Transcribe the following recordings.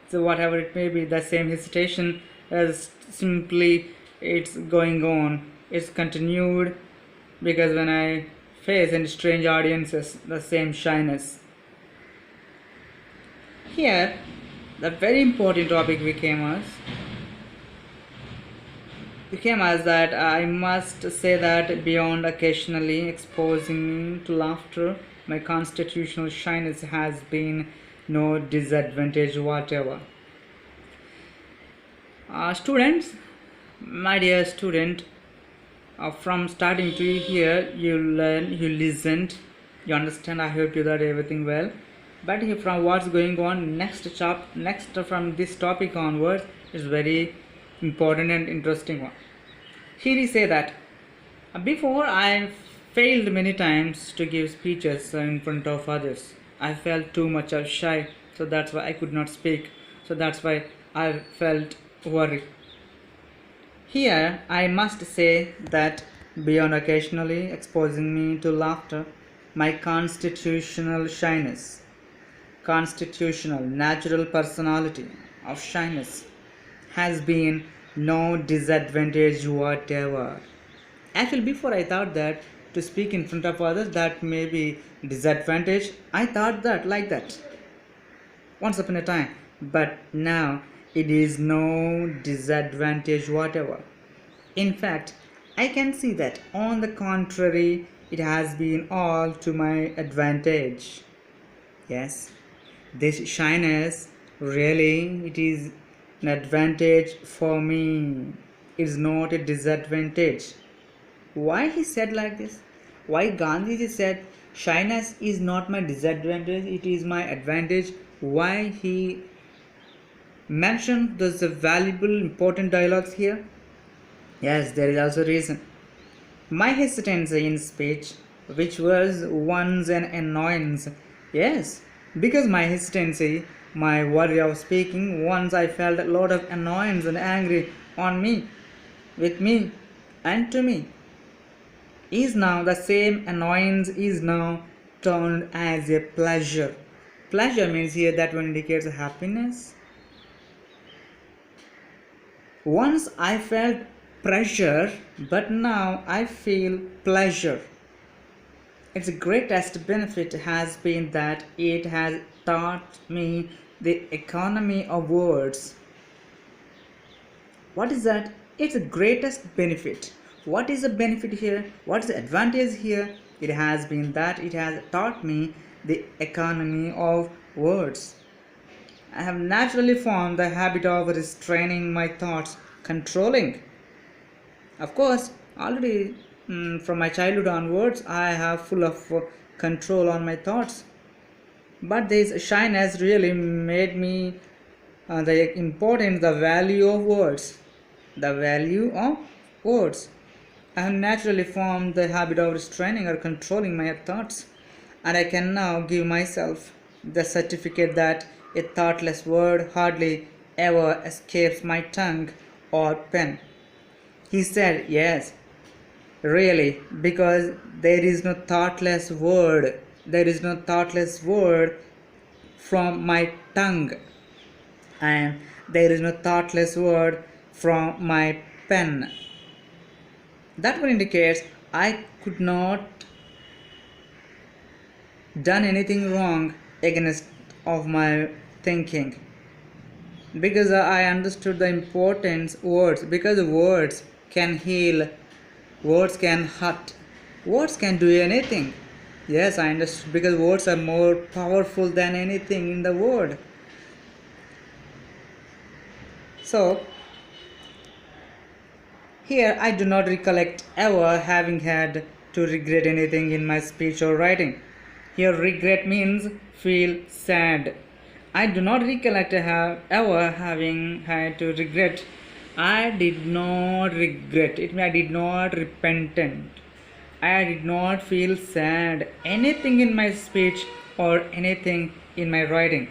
So whatever it may be, the same hesitation is simply it's going on. It's continued because when I face in strange audiences, the same shyness. Here, the very important topic became as that I must say that beyond occasionally exposing me to laughter, my constitutional shyness has been no disadvantage whatever. Students, my dear student, from starting to here, you learn, you listened, you understand. I hope you that everything well. But here from what's going on next from this topic onwards is very important and interesting one. Here he say that before I failed many times to give speeches in front of others. I felt too much of shy, so that's why I could not speak. So that's why I felt worried. Here I must say that beyond occasionally exposing me to laughter, my constitutional natural personality of shyness has been no disadvantage whatever. Actually, before I thought that to speak in front of others that may be disadvantage. I thought that like that once upon a time, but now it is no disadvantage whatever. In fact, I can see that on the contrary, it has been all to my advantage. Yes, this shyness really it is an advantage for me. It is not a disadvantage. Why he said like this? Why Gandhiji said shyness is not my disadvantage, it is my advantage? Why he mentioned those valuable important dialogues here? Yes, there is also reason. My hesitancy in speech, which was once an annoyance, yes, because my hesitancy, my worry of speaking, once I felt a lot of annoyance and angry on me, with me, and to me, is now the same annoyance is now turned as a pleasure. Pleasure means here that one indicates happiness. Once I felt pressure, but now I feel pleasure. Its greatest benefit has been that it has taught me the economy of words. What is that? Its greatest benefit. What is the benefit here? What is the advantage here? It has been that it has taught me the economy of words. I have naturally formed the habit of restraining my thoughts, controlling. Of course, already from my childhood onwards, I have full of control on my thoughts. But this shyness really made me the importance, the value of words. The value of words. I have naturally formed the habit of restraining or controlling my thoughts, and I can now give myself the certificate that a thoughtless word hardly ever escapes my tongue or pen. He said, yes, really, because there is no thoughtless word. There is no thoughtless word from my tongue, and there is no thoughtless word from my pen. That one indicates I could not done anything wrong against of my thinking, because I understood the importance words, because words can heal, words can hurt, words can do anything. Yes, I understood, because words are more powerful than anything in the world. So here I do not recollect ever having had to regret anything in my speech or writing. Here regret means feel sad. I do not recollect ever having had to regret. I did not regret. It means I did not repentant. I did not feel sad anything in my speech or anything in my writing.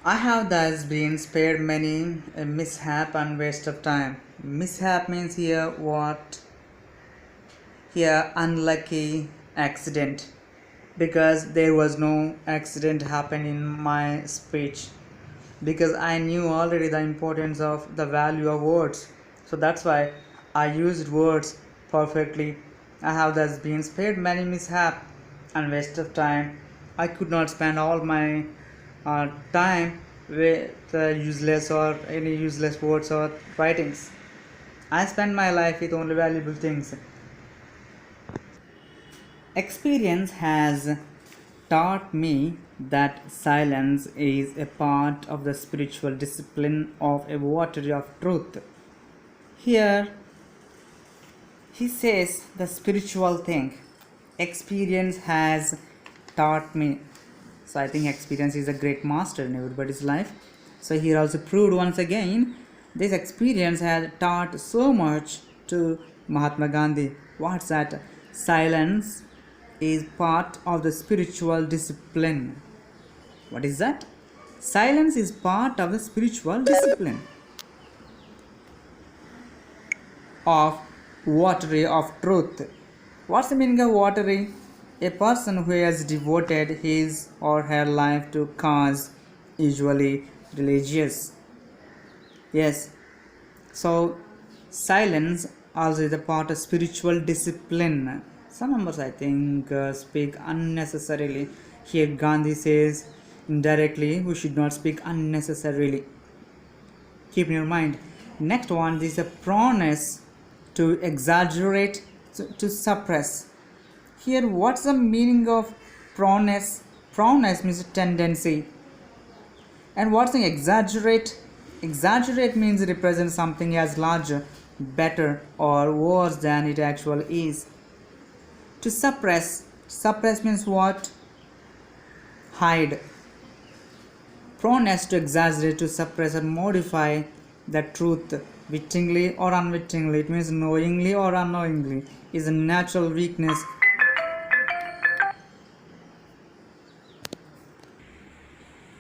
I have thus been spared many a mishap and waste of time. Mishap means here what? Here unlucky accident, because there was no accident happen in my speech, because I knew already the importance of the value of words. So that's why I used words perfectly. I have thus been spared many mishap and waste of time. I could not spend all my time with useless or any useless words or writings. I spend my life with only valuable things. Experience has taught me that silence is a part of the spiritual discipline of a watery of truth. Here he says the spiritual thing. Experience has taught me. So I think experience is a great master in everybody's life. So here also proved once again this experience has taught so much to Mahatma Gandhi. What's that? Silence is part of the spiritual discipline. What is that? Silence is part of the spiritual discipline of watery of truth. What's the meaning of watery? A person who has devoted his or her life to cause, usually religious. Yes. So silence also is a part of spiritual discipline. Some members I think speak unnecessarily. Here Gandhi says indirectly we should not speak unnecessarily. Keep in your mind. Next one is a proneness to exaggerate, to suppress. Here what's the meaning of proneness? Proneness means a tendency. And what's the exaggerate? Exaggerate means represent something as larger, better, or worse than it actually is. To suppress. Suppress means what? Hide. Proneness to exaggerate, to suppress or modify the truth wittingly or unwittingly, it means knowingly or unknowingly, is a natural weakness.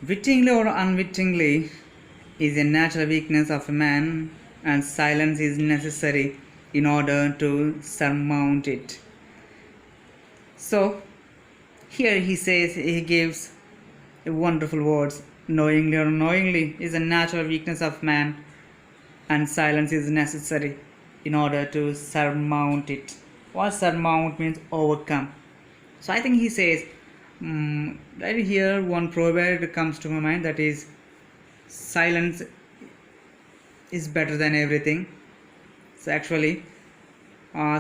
Wittingly or unwittingly is a natural weakness of a man, and silence is necessary in order to surmount it. So here he says, he gives wonderful words. Knowingly or unknowingly is a natural weakness of man, and silence is necessary in order to surmount it. What surmount means? Overcome. So I think he says right here one proverb comes to my mind, that is silence is better than everything. So actually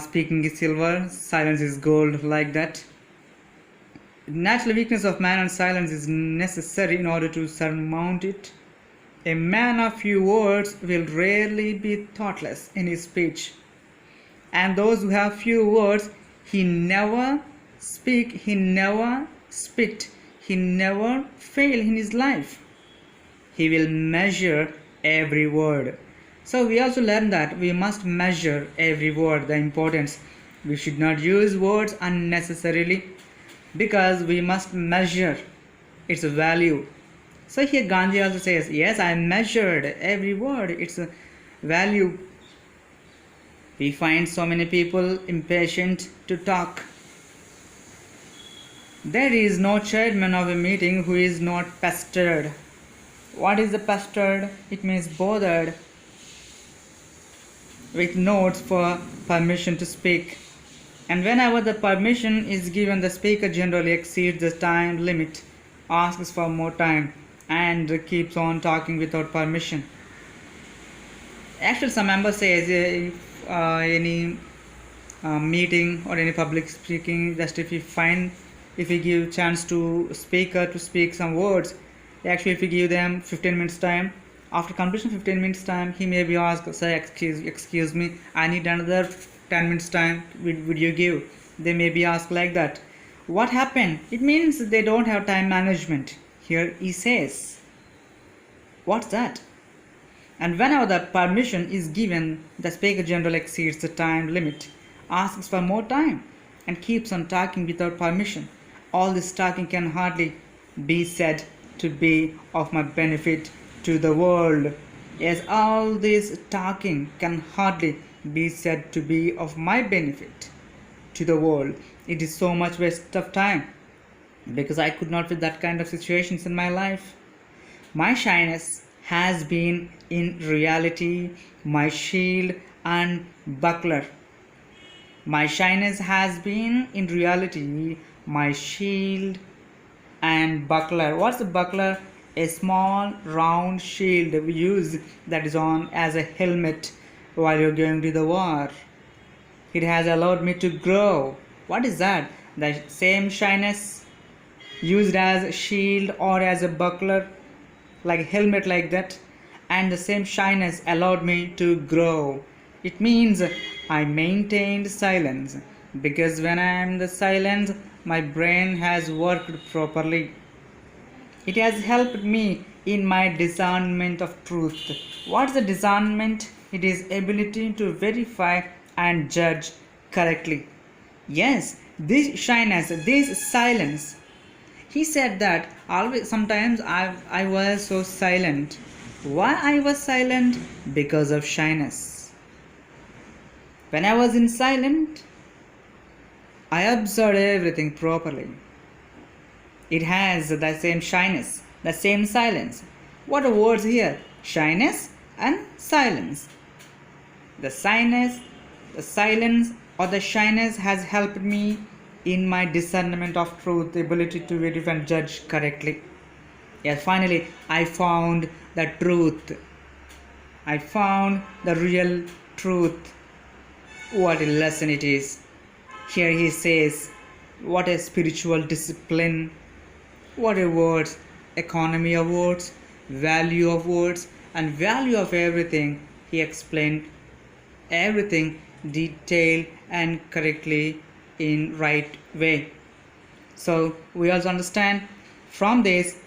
speaking is silver, silence is gold, like that. Natural weakness of man, and silence is necessary in order to surmount it. A man of few words will rarely be thoughtless in his speech, and those who have few words, he never speak, he never spit, he never fail in his life. He will measure every word. So we also learn that we must measure every word, the importance. We should not use words unnecessarily, because we must measure its value. So here Gandhi also says, yes, I measured every word, its value. We find so many people impatient to talk. There is no chairman of a meeting who is not pestered. What is the pestered? It means bothered with notes for permission to speak. And whenever the permission is given, the speaker generally exceeds the time limit, asks for more time, and keeps on talking without permission. Actually, some member says if any meeting or any public speaking, just if we give chance to speaker to speak some words, actually if we give them 15 minutes time, after completion 15 minutes time, he may be asked, say, excuse me, I need another 10 minutes time, would you give? They may be asked like that. What happened? It means they don't have time management. Here he says, what's that? And whenever the permission is given, the speaker generally exceeds the time limit, asks for more time, and keeps on talking without permission. All this talking can hardly be said to be of my benefit to the world. Yes, all this talking can hardly be said to be of my benefit to the world. It is so much waste of time because I could not with that kind of situations in my life. My shyness has been in reality my shield and buckler. My shyness has been in reality my shield and buckler. What's a buckler? A small round shield we use that is on as a helmet while you're going to the war. It has allowed me to grow. What is that? The same shyness used as a shield or as a buckler, like a helmet like that, and the same shyness allowed me to grow. It means I maintained silence because when I am in the silence, my brain has worked properly. It has helped me in my discernment of truth. What's the discernment? It is ability to verify and judge correctly. Yes, this shyness, this silence. He said that always sometimes I was so silent. Why I was silent? Because of shyness. When I was in silent, I observed everything properly. It has the same shyness, the same silence. What are words here? Shyness and silence. The shyness, the silence or the shyness has helped me in my discernment of truth, the ability to verify and judge correctly. Yes, finally, I found the truth. I found the real truth. What a lesson it is. Here he says, what a spiritual discipline. What a words, economy of words, value of words, and value of everything. He explained everything detailed and correctly in right way. So we also understand from this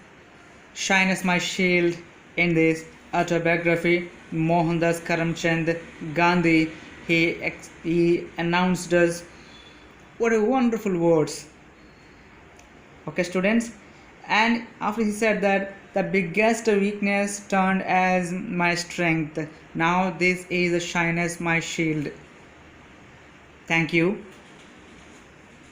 Shyness My Shield in this autobiography, Mohandas Karamchand Gandhi, he announced us what a wonderful words. Okay, students, and after he said that the biggest weakness turned as my strength. Now this is a shyness my shield. Thank you.